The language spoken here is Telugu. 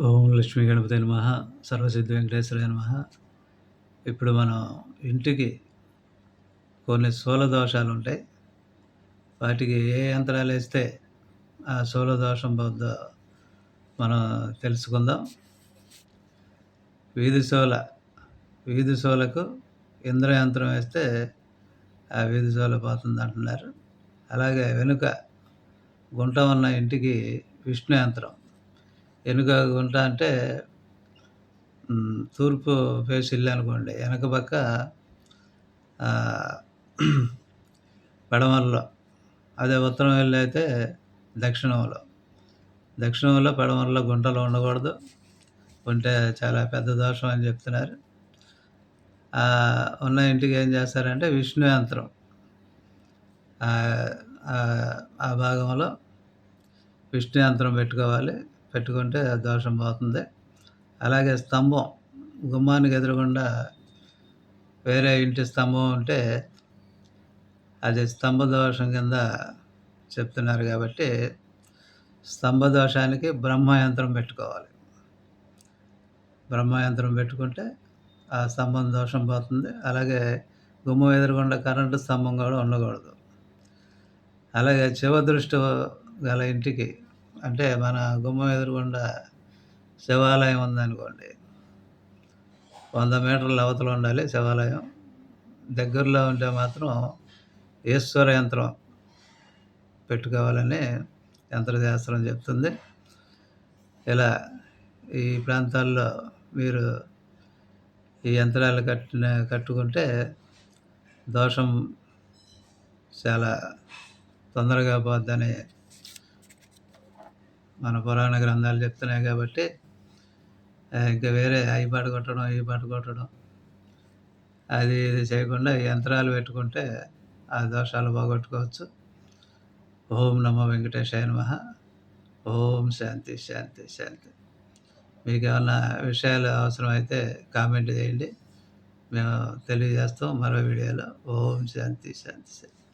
ఓం లక్ష్మీ గణపతి నమః. సర్వసిద్ధి వెంకటేశ్వరాయ నమః. ఇప్పుడు మనం ఇంటికి కొన్ని స్థూల దోషాలుంటాయి. వాటికి ఏ యంత్రాలేస్తే ఆ స్థూల దోషం పోద్దో మనం తెలుసుకుందాం. వీధి శూల వీధి శూలకు ఇంద్ర యంత్రం వేస్తే ఆ వీధి శూల పోతుందంటున్నారు. అలాగే వెనుక గుంట ఉన్న ఇంటికి విష్ణు యంత్రం. వెనుక గుంట అంటే తూర్పు ఫేస్ ఇల్లనుకోండి. వెనక పక్క ఆహ్, పడమరలో. అదే ఉత్తరం ఇల్లయితే దక్షిణంలో. దక్షిణంలో, పడమరలో గుంటలు ఉండకూడదు. ఉంటే చాలా పెద్ద దోషం అని చెప్తున్నారు. ఉన్న ఇంటికి ఏం చేస్తారంటే విష్ణు యంత్రం ఆ భాగంలో విష్ణు యంత్రం పెట్టుకోవాలి. పెట్టుకుంటే ఆ దోషం పోతుంది. అలాగే స్తంభం, గుమ్మానికి ఎదురుగుండా వేరే ఇంటి స్తంభం ఉంటే అది స్తంభ దోషం కింద చెప్తున్నారు కాబట్టి స్తంభ దోషానికి బ్రహ్మ యంత్రం పెట్టుకోవాలి. బ్రహ్మ యంత్రం పెట్టుకుంటే ఆ స్తంభం దోషం పోతుంది. అలాగే గుమ్మం ఎదురుగుండా కరెంటు స్తంభం కూడా ఉండకూడదు. అలాగే శివదృష్టి గల ఇంటికి, అంటే మన గుమ్మం ఎదురుగుండా శివాలయం ఉందనుకోండి, 100 మీటర్ల అవతల ఉండాలి శివాలయం. దగ్గరలో ఉంటే మాత్రం ఈశ్వర యంత్రం పెట్టుకోవాలని యంత్రశాస్త్రం చెప్తుంది. ఇలా ఈ ప్రాంతాల్లో మీరు ఈ యంత్రాలు కట్టుకుంటే దోషం చాలా తొందరగా పోద్దని మన పురాణ గ్రంథాలు చెప్తున్నాయి కాబట్టి ఇంకా వేరే అవి పాట కొట్టడం, ఈ పాట కొట్టడం అది ఇది చేయకుండా ఈ యంత్రాలు పెట్టుకుంటే ఆ దోషాలు పోగొట్టుకోవచ్చు. ఓం నమో వెంకటేశాయ నమః. ఓం శాంతి శాంతి శాంతి. మీకేమన్నా విషయాలు అవసరమైతే కామెంట్ చేయండి. మేము తెలియజేస్తాం మరో వీడియోలో. ఓం శాంతి శాంతి శాంతి.